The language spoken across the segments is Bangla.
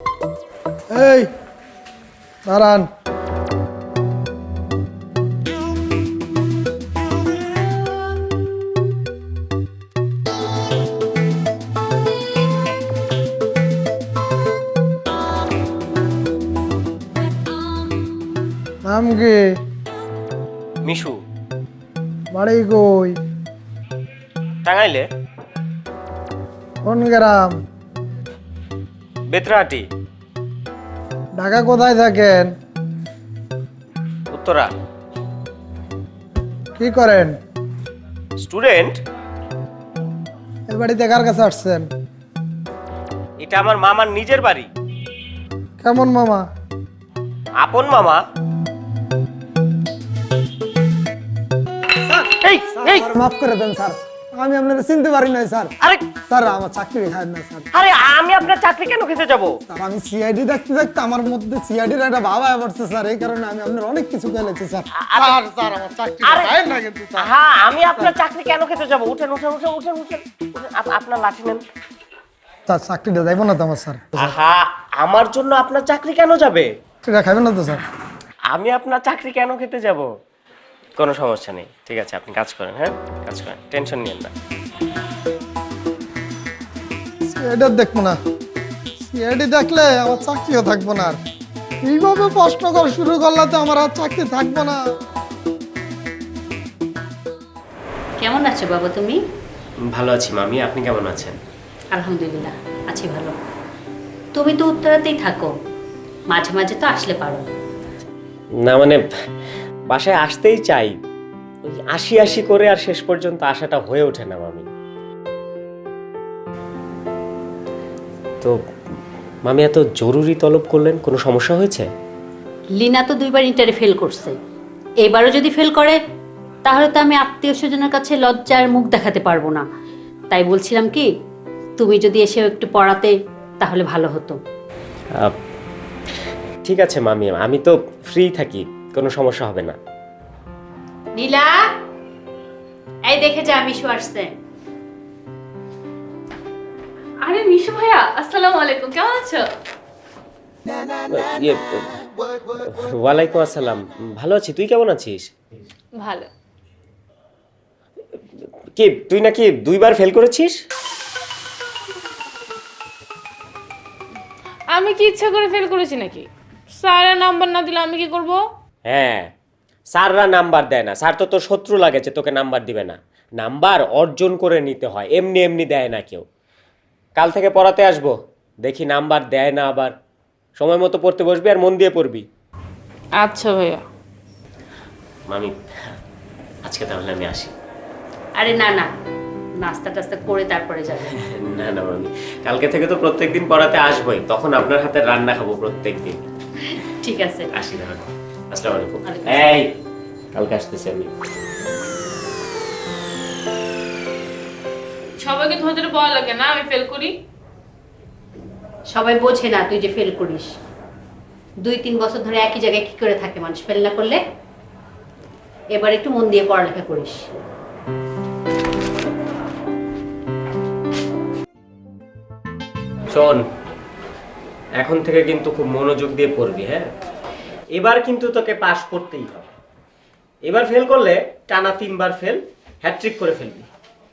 এই দাঁড়ান। নাম কি? মিশু। বাড়ি কই? টাঙ্গাইলে। কোন গ্রাম? বেতরাহাটি। ঢাকা কোথায় থাকেন? উত্তরা। কি করেন? স্টুডেন্ট। এই বাড়িতে কার কাছে আসছেন? এটা আমার মামার নিজের বাড়ি। কেমন মামা? আপন মামা। এই এই মাফ করে দেন স্যার, আমি আপনারা চিনতে পারি নাই স্যার। আরে স্যার আমার চাকরি খায় না স্যার। আরে আমি আপনার চাকরি কেন খেতে যাব? স্যার আমি সিআইডি দেখতে দেখতে আমার মধ্যে সিআইডির একটা ভাব আয়া পড়ছে স্যার, এই কারণে আমি আপনার অনেক কিছু ফেলেছি স্যার। স্যার স্যার আমার চাকরি আরে খায় না কিন্তু স্যার। হ্যাঁ আমি আপনার চাকরি কেন খেতে যাব? উঠেন উঠেন উঠেন উঠেন উঠেন উঠেন। আপনার লাঠি নেন। স্যার চাকরিটা যাইব না তো আমার স্যার? আহা আমার জন্য আপনার চাকরি কেন যাবে? চাকরিটা খাবেন না তো স্যার? আমি আপনার চাকরি কেন খেতে যাব? কোনো সমস্যা নেই, ঠিক আছে আপনি কাজ করেন। হ্যাঁ কাজ করেন, টেনশন নিয়েন না। সিআইডি দেখবো না, সিআইডি দেখলে আমার চাকরিও থাকবো না। আর এইভাবে প্রশ্ন করা শুরু করলে তো আমার আর চাকরি থাকবো না। কেমন আছো বাবা তুমি? ভালো আছি মামি, আপনি কেমন আছেন? আলহামদুলিল্লাহ আছি ভালো। তুমি তো উত্তরাতেই থাকো, মাঝে মাঝে তো আসলে পারো। না মানে বাসায় আসতেই চাই, ওই আসি আসি করে আর শেষ পর্যন্ত আসাটা হয়ে ওঠে না মামি। তো মামি এত জরুরি তলব করলেন, কোনো সমস্যা হয়েছে? লিনা তো 2বার ইন্টারে ফেল করছে, এবারও যদি ফেল করে তাহলে তো আমি আত্মীয় স্বজনের কাছে লজ্জার মুখ দেখাতে পারবো না। তাই বলছিলাম কি, তুমি যদি এসে একটু পড়াতে তাহলে ভালো হতো। ঠিক আছে মামি, আমি তো ফ্রি থাকি, কোনো সমস্যা হবে না। নীলা, এই দেখে যা মিশু আসছে। আরে মিশু ভাইয়া, আসসালামু আলাইকুম, কেমন আছো? ইয়ে, ওয়ালাইকুম আসসালাম, ভালো আছি, তুই কেমন আছিস? ভালো। কি তুই নাকি 2বার ফেল করেছিস? আমি কি ইচ্ছা করে ফেল করেছি নাকি? স্যারের নাম্বার না দিলে আমি কি করব? হ্যাঁ, স্যাররা নাম্বার দেয় না, স্যার তো তোর শত্রু লাগে যে তোকে নাম্বার দিবে না। নাম্বার অর্জন করে নিতে হয়, এমনি এমনি দেয় না কেউ। কাল থেকে পড়াতে আসবো, দেখি নাম্বার দেয় না আবার। সময় মতো পড়তে বসবি আর মন দিয়ে পড়বি। আচ্ছা ভাইয়া। মামি আজকে তাহলে আমি আসি। আরে না না, নাস্তা টাস্তা করে তারপরে যাবে। না না মামি, কালকে থেকে তো প্রত্যেকদিন পড়াতে আসবোই, তখন আপনার হাতে রান্না খাবো প্রত্যেকদিন। ঠিক আছে, আসি তাহলে। আসসালামু আলাইকুম। ওয়ালাইকুম এই কালকে আসতেছি আমি। সবাইকে ধরে ধরে বলা লাগে না আমি ফেল করি? সবাই বোঝে না তুই যে ফেল করিস। 2-3 বছর ধরে একই জায়গায় কি করে থাকে মানুষ ফেল না করলে? এবার একটু মন দিয়ে পড়ালেখা করিস। শোন, এখন থেকে কিন্তু খুব মনোযোগ দিয়ে পড়বি, হ্যাঁ? এবার কিন্তু তোকে পাশ করতেই হবে। এবার ফেল করলে টানা 3বার ফেল, হ্যাট্রিক করে ফেলবি।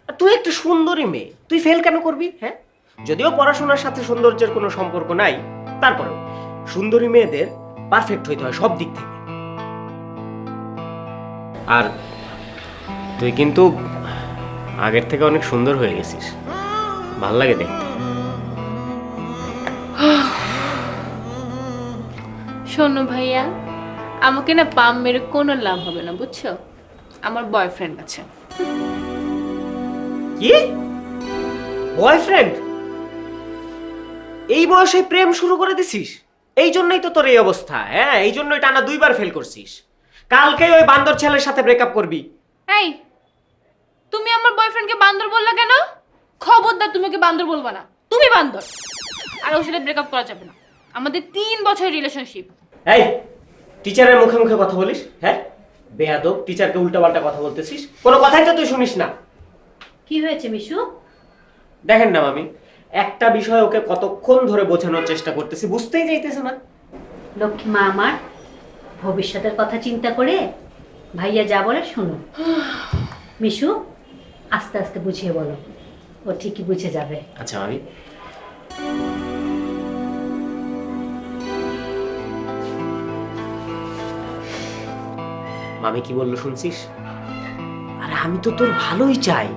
আর তুই একটা সুন্দরী মেয়ে, তুই ফেল কেন করবি? হ্যাঁ, যদিও পড়াশোনার সাথে সৌন্দর্যের কোনো সম্পর্ক নাই, তারপরেও সুন্দরী মেয়েদের পারফেক্ট হইতে হয় সব দিক থেকে। আর তুই কিন্তু আগের থেকে অনেক সুন্দর হয়ে গেছিস, ভাল লাগে দেখতে। শোনো ভাইয়া, আমাকে না পাম মেরে কোনো লাভ হবে না, বুঝছো? আমার বয়ফ্রেন্ড আছে। কি বয়ফ্রেন্ড? এই বয়সে প্রেম শুরু করে দিছিস? এই জন্যই তো তোর এই অবস্থা। হ্যাঁ, এই জন্যই টানা 2বার ফেল করছিস। কালকেই ওই বান্দর ছেলের সাথে ব্রেকআপ করবি। এই, তুমি আমার বয়ফ্রেন্ডকে বান্দর বললা কেন? খবরদার তুমি ওকে বান্দর বলবা না, তুমি বান্দর। আর ওর সাথে ব্রেকআপ করা যাবে না, আমাদের 3 বছরের রিলেশনশিপ। এই টিচারের মুখে মুখে কথা বলিস? হ্যাঁ, বেয়াদব, টিচারকে উল্টাপাল্টা কথা বলতেছিস, কোনো কথাই তো তুই শুনিস না। কি হয়েছে মিশু? দেখেন না মামি, একটা বিষয় ওকে কতক্ষণ ধরে বোঝানোর চেষ্টা করতেছি, বুঝতেই চাইতেছে না। লক্ষ্মী মা আমার, ভবিষ্যতের কথা চিন্তা করে ভাইয়া যা বলে শোনো। মিশু, আস্তে আস্তে বুঝিয়ে বলো, ও ঠিকই বুঝে যাবে। আচ্ছা ভাবি। মামি কি বললো শুনছিস? আরে আমি তো তোর ভালোই চাই,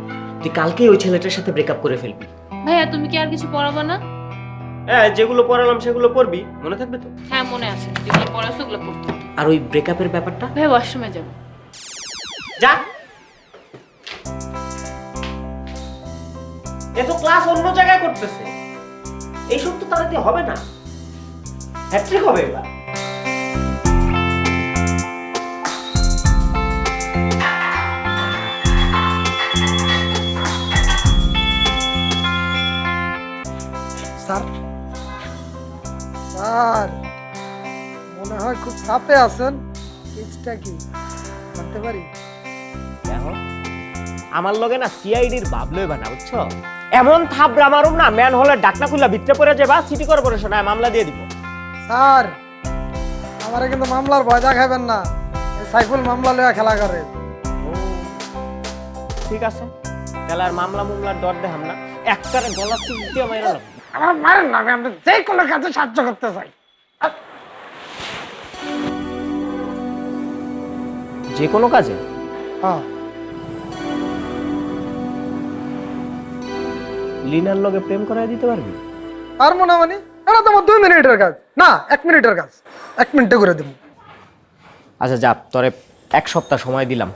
তুই কালকে ওই ছেলেটার সাথে ব্রেকআপ করে ফেলবি। ভাইয়া তুমি কি আর কিছু পড়াবো না? হ্যাঁ, যেগুলো পড়ালাম সেগুলো পড়বি, মনে থাকবে তো? হ্যাঁ মনে আছে, যেগুলো পড়াছো ওগুলো পড়তে হবে। আর ওই ব্রেকআপের ব্যাপারটা ভাইয়া ওয়াশরুমে যাবো। যা, এ তো ক্লাস অন্য জায়গায় করতেছে, এইসব তো তাড়াতাড়ি হবে না, হ্যাট্রিক হবে এবার। স্যার, স্যার মনে হয় খুব চাপে আছেন, কেসটা কি জানতে পারি? দেখো, আমার লগে না সিআইডির বাবলই বানা, বুঝছো? এমন থাবড়া মারুম না, ম্যান হলের ডাকনা খুললা ভিতরে পড়ে যাবা, সিটি কর্পোরেশনে মামলা দিয়ে দিব। স্যার, আমারে কিন্তু মামলার ভয় দেখাবেন না, এই সাইফুল মামলা লইয়া খেলা করে। ঠিক আছে, তাহলে আর মামলা মুমলার ডর দেখাম না, একটারে গলা চিপ দিয়ে মাইরা লাগবে। আমার মারেন না, আমি আপনার যে কোনো কাজে সাহায্য করতে চাই। যে কোনো কাজে? হ্যাঁ, লিনার লগে প্রেম করায় দিতে পারবি? আর মনে মানে এটা তোমার 2 মিনিটের কাজ না, 1 মিনিটের কাজ, 1 মিনিটে করে দেবো। আচ্ছা যা, তোরে 1 সপ্তাহ সময় দিলাম,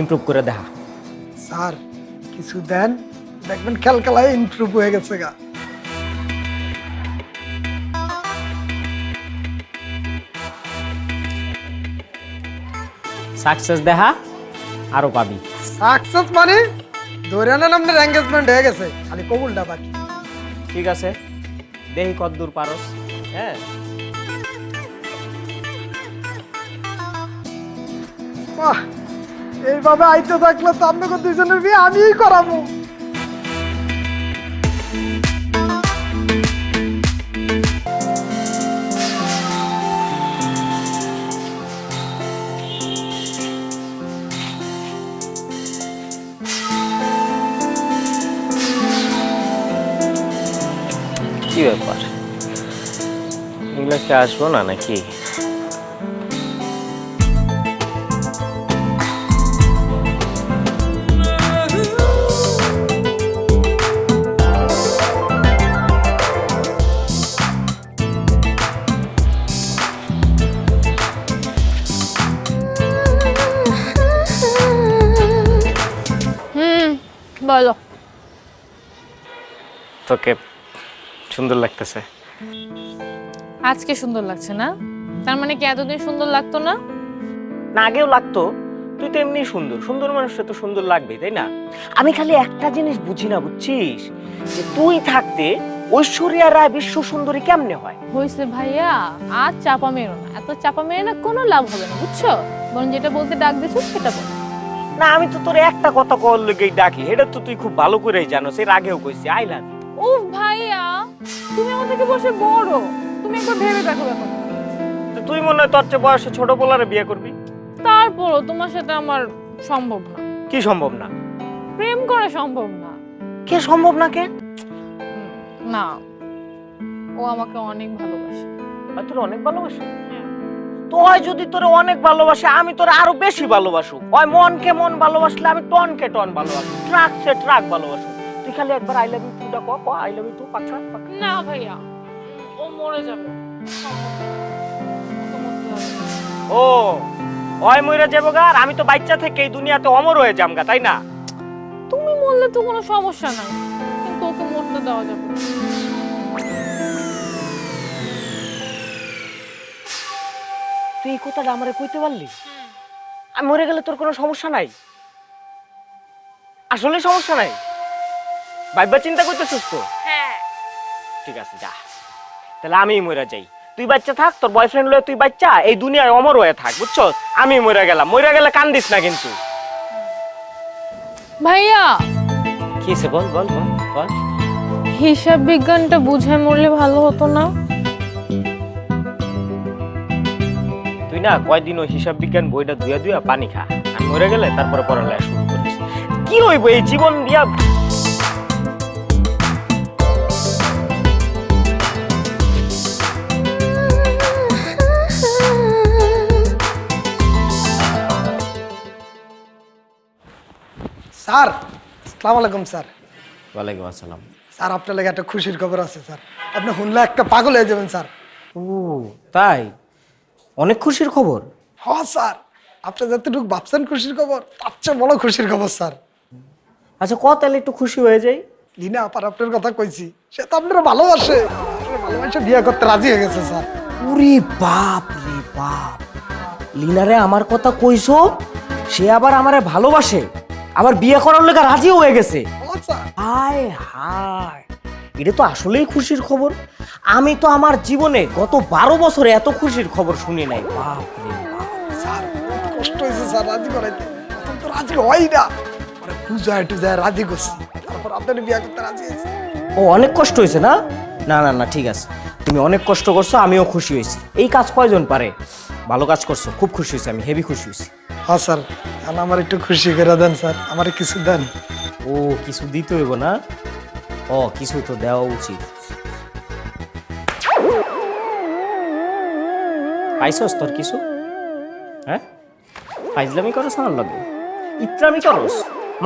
ইমপ্রুভ করে দেখা। স্যার কিছু দেন, দেখবেন খেলখেলায় ইমপ্রুভ হয়ে গেছে গা। সাকসেস দেখা, আরো পাবি। সাকসেস মানে ধরে নেন আপনার এঙ্গেজমেন্ট হয়ে গেছে, খালি কবুলটা বাকি। ঠিক আছে, দেখি কতদূর পারস। হ্যাঁ, বাহ, এইভাবে আইতে থাকলে তো আপনাকে দুইজনের বিয়ে আমিই করাবো। কি ব্যাপার, এগুলো কি আসবো না নাকি? বলো। তোকে সুন্দর লাগতেছে। আজকে সুন্দর লাগছে না? তার মানে কি এতদিন সুন্দর লাগতো না? না, আগেও লাগতো, তুই তো এমনি সুন্দর, সুন্দর মানুষটা তো সুন্দর লাগবেই, তাই না? আমি খালি একটা জিনিস বুঝি না, বুঝছিস, যে তুই থাকতে ঐশ্বরিয়া রায় বিশ্ব সুন্দরী কেমনে হয়? হইছে ভাইয়া, আর চাপা মেরো না, এত চাপা মেরে না কোনো লাভ হবে না, বুঝছো? বরং যেটা বলতে ডাক দিছো সেটা বল। না, আমি তো তোর একটা কথা কল লেগেই ডাকি, এটা তো তুই খুব ভালো করেই জানো, এর আগেও কইছি আই লাভ ইউ। ও ভাইয়া, তুমি আমার থেকে বসে বড়, তুমি একবার ভেবে দেখো ব্যাপারটা। তো তুই মনে হয় তোর চেয়ে বয়সে ছোট পোলারে বিয়ে করবি? তারপরও তোমার সাথে আমার সম্ভব না। কি সম্ভব না? প্রেম করা সম্ভব না। কে সম্ভব না? কে? না, ও আমাকে অনেক ভালোবাসে। আর তোর অনেক ভালোবাসে? তো হয় যদি তোর অনেক ভালোবাসে, আমি তোর আরো বেশি ভালোবাসু। ওই মনকে মন ভালোবাসলে আমি টনকে টন ভালোবাসু, ট্রাককে ট্রাক ভালোবাসু। তুই খালি একবার আই লাভ ইউ টুটা কো, আই লাভ ইউ টু পাক্কা। না ভাইয়া, ও মরে যাবে। ও ওই মইরা যাবো গা, আর আমি তো বাচ্চা থেকে এই দুনিয়াতে অমর হয়ে যামগা, তাই না? তুমি মরলে তো কোনো সমস্যা নাই, কিন্তু ওকে মরতে দেওয়া যাবে না। তুই এই কথাটা আমারে কইতে পারলি? আমি মরে গেলে তোর কোনো সমস্যা নাই? আসলে সমস্যা নাই? ভাইবা চিন্তা করতেছিস তো? হ্যাঁ। ঠিক আছে, যা, তাহলে আমিই মরে যাই, তুই বাচ্চা থাক, তোর বয়ফ্রেন্ড লয়ে তুই বাচ্চা এই দুনিয়ায় অমর হয়ে থাক, বুঝছো? আমি মরে গেলাম, মরে গেলে কান্দিস না কিন্তু। ভাইয়া কি হইছে বল বল বল বল। হিসাব বিজ্ঞানটা বুঝে মরলে ভালো হতো না? তুই না কয়দিন ওই হিসাব বিজ্ঞান বইটা ধুয়া ধুয়া পানি খা, আমি মরে গেলে তারপরে পড়ালেখা শুরু করিস। কি হইব এই জীবন দিয়া? স্যার আসসালামু আলাইকুম স্যার। ওয়ালাইকুম আসসালাম। স্যার আপনার লাগে একটা খুশির খবর আছে স্যার, আপনি শুনলে একটা পাগল হয়ে যাবেন স্যার। ও তাই? অনেক খুশির খবর। হ্যাঁ স্যার, আপনি যতটুকু ভাবছেন খুশির খবর তার চেয়ে বড় খুশির খবর স্যার। আচ্ছা ক তাহলে একটু খুশি হয়ে যাই। লিনা আপার আপনার কথা কইছি, সে তো আপনারা ভালোবাসে, আপনারা ভালোবাসে বিয়ে করতে রাজি হয়ে গেছে স্যার। ওরে বাপ রে বাপ, লিনারে আমার কথা কইছো, সে আবার আমারে ভালোবাসে, আবার বিয়ে করার লেগে রাজি হয়ে গেছে। হ্যাঁ স্যার। হায় হায়, এটা তো আসলেই খুশির খবর। আমি তো আমার জীবনে গত 12 বছরে এত খুশির খবর শুনি নাই। বাপ রে বাপ। স্যার বহুত কষ্ট হয়েছে স্যার রাজি করাইতে, প্রথম তো রাজি হয় না, পরে পূজায় টুজায় রাজি করছি, তারপর আপনার বিয়ে করতে রাজি হয়েছে। ও অনেক কষ্ট হয়েছে না? না না না ঠিক আছে, তুমি অনেক কষ্ট করছো, আমিও খুশি হয়েছি। এই কাজ কয়জন পারে? ভালো কাজ করছো, খুব খুশি হয়েছি আমি, হেভি খুশি হয়েছি। হ্যাঁ স্যার, এখন আমার একটু খুশি করে দেন স্যার, আমার কিছু দেন। ও কিছু দিতে হইব না? ও কিছু তো দেওয়া উচিত। পাইছস তোর কিছু? হ্যাঁ ফাইজলামি করস আমার লগে, ইত্রামি করস,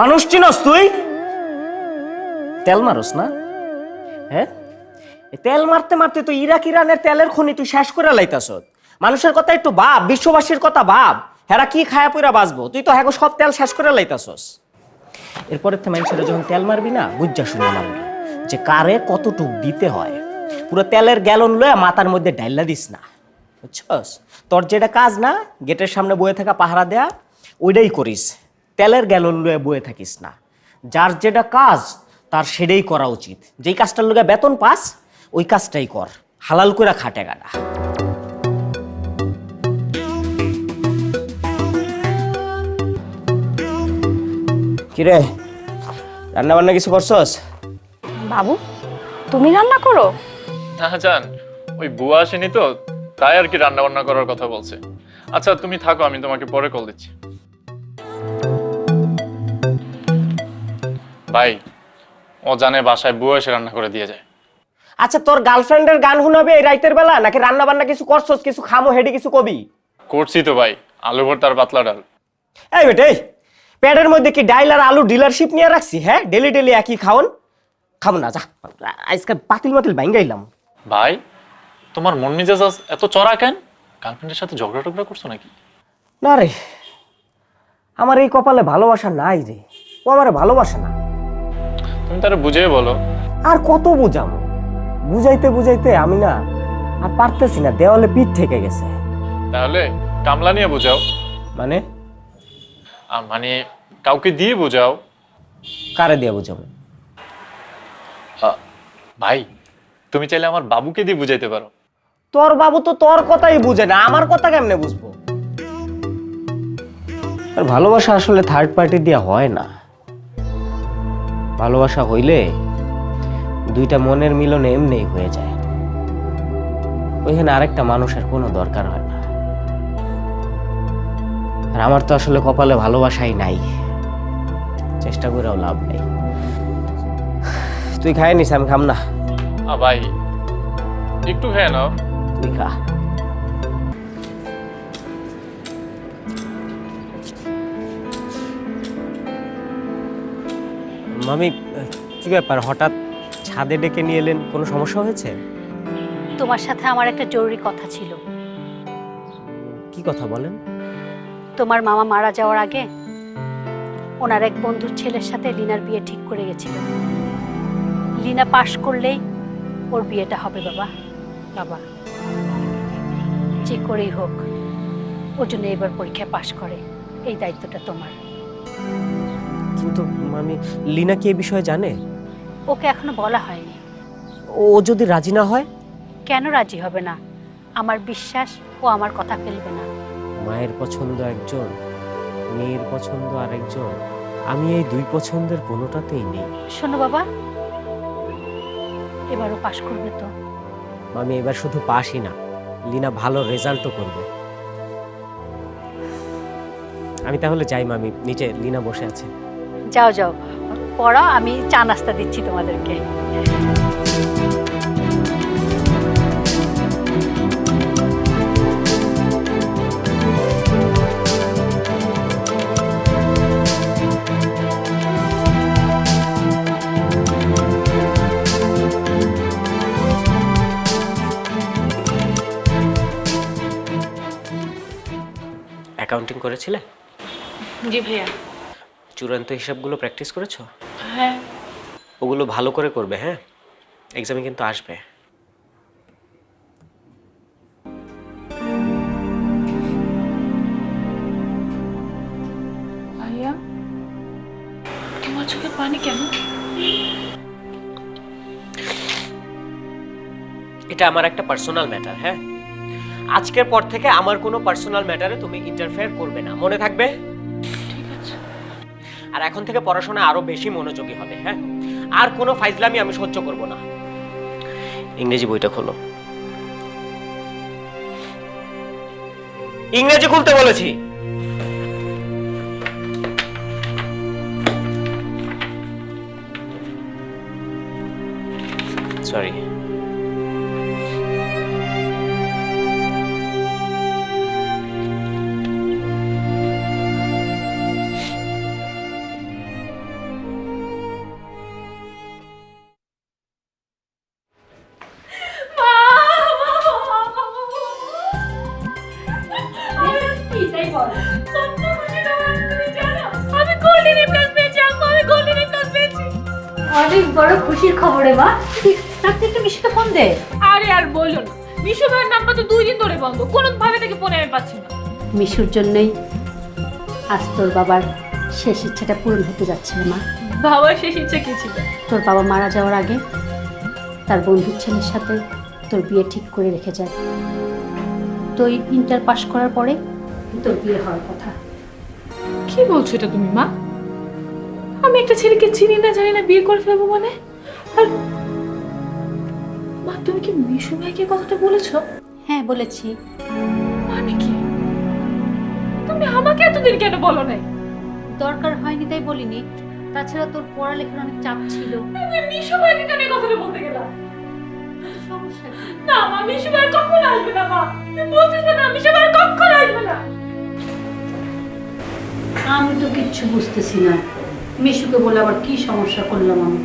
মানুষ চিনস তুই? তেল মারস না? হ্যাঁ তেল মারতে মারতে তো ইরাক ইরানের তেলের খনি তুই শেষ করে লাইতাছ। মানুষের কথা একটু ভাব, বিশ্ববাসীর কথা ভাব, হেরা কি খায়া পইরা বাঁচবো, তুই তো হ্যাঁ সব তেল শেষ করে লাইতাছস। এরপরের থেকে মানুষের যখন তেল মারবি না, বুঝা শুনে মারবি যে কারে কতটুক দিতে হয়। পুরো তেলের গ্যালন লয়ে মাথার মধ্যে ডাইলা দিস না, বুঝছস? তোর যেটা কাজ না, গেটের সামনে বয়ে থাকা পাহারা দেয়া, ওইটাই করিস, তেলের গ্যালন লয়ে বয়ে থাকিস না। যার যেটা কাজ তার সেটাই করা উচিত। যেই কাজটার লগে বেতন পাস ওই কাজটাই কর, হালাল করে খা টাকাটা। কিরে রান্না বান্না কিছু করছস? বাবু তুমি রান্না করো? না জান, ওই বুয়া আসেনি তো, তাই আর কি রান্না বান্না করার কথা বলছে। আচ্ছা তুমি থাকো, আমি তোমাকে পরে কল দিচ্ছি। ভাই ও জানে বাসায় বুয়া এসে রান্না করে দিয়ে যায়। আচ্ছা তোর গার্লফ্রেন্ডের গান শুনাবে এই রাইতের বেলা, নাকি রান্না বান্না কিছু করছস, কিছু খামো হেডি কিছু কবি? করছি তো ভাই, আলু ভর্তা আর পাতলা ডাল। এই বেটে, প্যাডের মধ্যে কি ডাইল আর আলু ডিলারশিপ নিয়ে রাখছি? হ্যাঁ ডেলি ডেলি একই খাওন, খাবো না যা, আজকে পাতিল মাতিল ভাঙ্গাইলাম। ভাই তোমার মন মেজাজ আজ এত চড়া কেন? গার্লফ্রেন্ডের সাথে ঝগড়া টগড়া করছো নাকি? না রে, আমার এই কপালে ভালোবাসা নাই রে, ও আমার ভালোবাসে না। তুমি তারা বুঝিয়ে বলো। আর কত বুঝাবো, বুঝাইতে বুঝাইতে আমি না আর পারতেছি না, দেওয়ালে পিঠ ঠেকে গেছে। তাহলে কামলা নিয়ে বোঝাও। মানে? মানে কাউকে দিয়ে বোঝাও। কারে দিয়ে বুঝাবো? ভাই তুমি চাইলে আমার বাবুকে দিয়ে বুঝাইতে পারো। তোর বাবু তো তোর কথাই বুঝে না, আমার কথা কেমনে বুঝবো? আর ভালোবাসা আসলে থার্ড পার্টি দিয়ে হয় না। ভালোবাসা হইলে দুইটা মনের মিলনে এমনিই হয়ে যায়, ওইখানে আরেকটা মানুষের কোনো দরকার হয় না। আর আমার তো আসলে কপালে ভালোবাসাই নাই, চেষ্টা করেও লাভ নেই। তুই খাই নিস, আমি খাম না। ভাই একটু খেয়ে নাও। তুই খা। মামি কি ব্যাপার, হঠাৎ ছাদে ডেকে নিয়ে এলেন? কোনো সমস্যা হয়েছে? তোমার সাথে আমার একটা জরুরি কথা ছিল। কি কথা বলেন? তোমার মামা মারা যাওয়ার আগে ওনার এক বন্ধুর ছেলের সাথে লিনার বিয়ে ঠিক করে গেছিল। লিনা পাশ করলেই ওর বিয়েটা হবে। বাবা বাবা যে করেই হোক ওর জন্য এবার পরীক্ষায় পাশ করে, এই দায়িত্বটা তোমার। কিন্তু মামি, লিনা কি এই বিষয়ে জানে? ওকে এখনো বলা হয়নি। ও যদি রাজি না হয়? কেন রাজি হবে না? আমার বিশ্বাস ও আমার কথা ফেলবে না। মায়ের পছন্দ একজন, মেয়ের পছন্দ আরেকজন, আমি এই দুই পছন্দের কোনোটাতেই নেই। শোনো বাবা, এবারও পাশ করবে তো? মামি এবার শুধু পাসই না, লিনা ভালো রেজাল্টও করবে। আমি তাহলে যাই মামি, নিচে লিনা বসে আছে। যাও যাও, পড়া, আমি চা নাস্তা দিচ্ছি তোমাদেরকে। অ্যাকাউন্টিং করেছিলে? জি ভাইয়া। চূড়ান্ত হিসাবগুলো প্র্যাকটিস করেছো? হ্যাঁ। ওগুলো ভালো করে করবে, হ্যাঁ? এক্সামে কিন্তু আসবে। ভাইয়া, তোমার চোখে পানি কেন? এটা আমার একটা পার্সোনাল ম্যাটার, হ্যাঁ? আজকের পর থেকে আমার কোনো পার্সোনাল ম্যাটারে তুমি ইন্টারফেয়ার করবে না, মনে থাকবে? ঠিক আছে। আর এখন থেকে পড়াশোনা আরো বেশি মনোযোগী হবে, হ্যাঁ? আর কোনো ফাইজলামি আমি সহ্য করব না। ইংরেজি বইটা খোলো। ইংরেজি খুলতে বলেছি। সরি। আমি গোল্ডেন এ প্লাস পেয়েছি আম্মু, আমি গোল্ডেন এ প্লাস পেয়েছি। অনেক বড় খুশির খবর রে মা। তাকে একটু মিশুকে ফোন দে। আরে আর বলো না, মিশু ভাইয়ের নাম্বার তো 2 দিন ধরে বন্ধ, কোনো ভাবে থেকে ফোনে আমি পাচ্ছি না। মিশুর জন্যই আজ তোর বাবার শেষ ইচ্ছাটা পূরণ হতে যাচ্ছে রে মা। বাবার শেষ ইচ্ছা কি ছিল? তোর বাবা মারা যাওয়ার আগে তার বন্ধুর ছেলের সাথে তোর বিয়ে ঠিক করে রেখে যায়। তো ইন্টার পাস করার পরে তোর বিয়ে হওয়ার কথা। কি বলছো এটা তুমি মা? আমি একটা ছেলেকে চিনি না জানি না বিয়ে করে ফেলবো মানে? আর মা, তুমি কি মিশু ভাইকে কথাটা বলেছো? হ্যাঁ বলেছি। মানে কি? তুমি আমাকে এতদিন কেন বলো নাই? দরকার হয়নি তাই বলিনি। তাছাড়া তোর পড়ালেখার অনেক চাপ ছিল। তুমি মিশু ভাইকে কেন এই কথাটা বলতে গেলা? সমস্যা কি? না মা, মিশু ভাই কখনো আসবে না মা। তুমি বলতেছো না মিশু ভাই কখনো আসবে না। আমি তো কিচ্ছু বুঝতেছি না, মিশুকে বলে আবার কি সমস্যা করলাম আমি।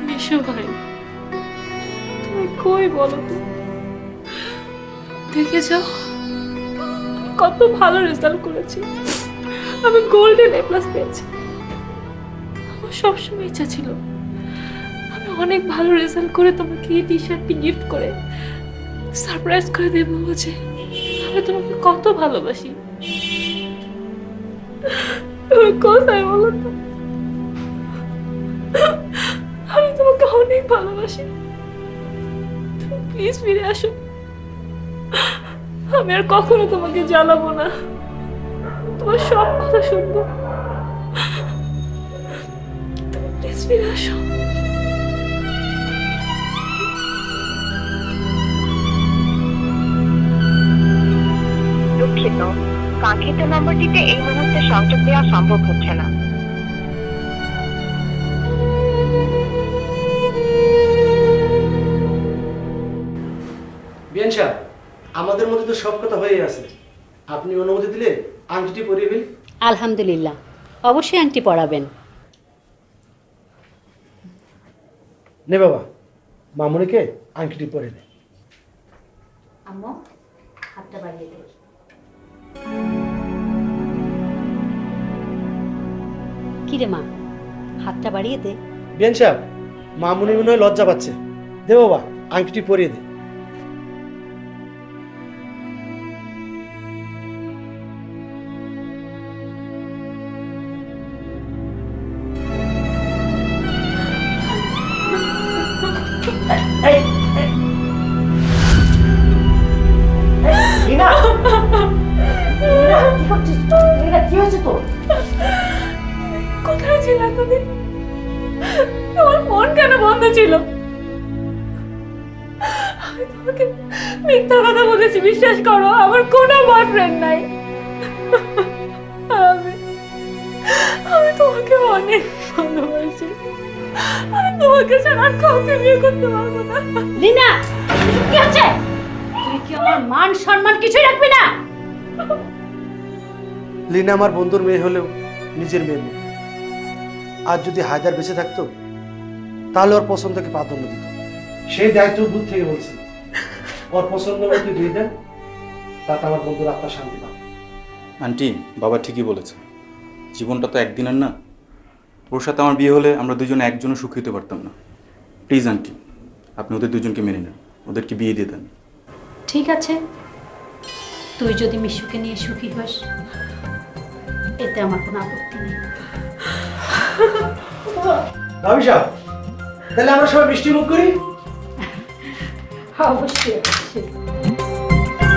মিশু ভাই, তুমি কই বলো তো? দেখে যাও আমি কত ভালো রেজাল্ট করেছি, আমি গোল্ডেন এ প্লাস পেয়েছি। আমার সবসময় ইচ্ছা ছিল আমি অনেক ভালো রেজাল্ট করে তোমাকে এই টি শার্টটি গিফট করে সারপ্রাইজ করে দেবো যে আমি তোমাকে কত ভালোবাসি। তুমি কোথায় বলো তো? আমি তোমাকে অনেক ভালোবাসি, তুমি প্লিজ ফিরে আসো। আমি আর কখনো তোমাকে জ্বালাবো না, তোমার সব কথা শুনবো। তুমি প্লিজ ফিরে আসো। দুঃখিত, কাঙ্ক্ষিত নম্বরটিতে এই মুহূর্তে সংযোগ দেওয়া সম্ভব হচ্ছে না। বিয়ান সাহেব, আমাদের মধ্যে তো সব কথা হয়ে আছে, আপনি অনুমতি দিলে আংটিটি পরিয়ে ফেলি। আলহামদুলিল্লাহ, অবশ্যই আংটি পরাবেন। নে বাবা, মামুনিকে আংটিটি পরিয়ে দে। আম্মু, হাতটা বাড়িয়ে দে। কি রে মা, হাতটা বাড়িয়ে দে। বিয়ান সাহেব, মামুনি মনে হয় লজ্জা পাচ্ছে, দে বাবা আংটিটি পরিয়ে দে। এই, এই। এই, রিনা! রিনা, কি করছিস? রিনা, কি হয়েছে তোর? কোথায় ছিল এতদিন? তোমার ফোন কেন বন্ধ ছিল? আমি তোমাকে মিথ্যা কথা বলেছি, বিশ্বাস করো, আমার কোনো বয়ফ্রেন্ড নাই। আমি আমি তোমাকে অনেক ভালোবাসি। আমি তোমাকে ছাড়া আর কাউকে বিয়ে করতে পারবো না। রিনা, এসব কি হচ্ছে? তুই কি আমার মান সম্মান কিছুই রাখবি না? লিনা আমার বন্ধুর মেয়ে হলেও নিজের মেয়ে নয়। আর যদি হায়দার বেঁচে থাকতো তাহলে ওর পছন্দকে প্রাধান্য দিত। সেই দায়িত্ব বুধ থেকে বলছে, ওর পছন্দ মতো দিয়ে দেন, তাতে আমার বন্ধুর আত্মা শান্তি পাবে। আন্টি, বাবা ঠিকই বলেছে, জীবনটা তো একদিনের না। ওর সাথে আমার বিয়ে হলে আমরা দুজনে একজনও সুখী হতে পারতাম না। প্লিজ আন্টি, আপনি ওদের দুজনকে মেনে নেন, ওদেরকে বিয়ে দিয়ে দেন। ঠিক আছে, তুই যদি মিশুকে নিয়ে সুখী হোস এতে আমার কোনো আপত্তি নেই। ভাবি সাহেব, তাহলে আমরা সবাই মিষ্টি মুখ করি। অবশ্যই।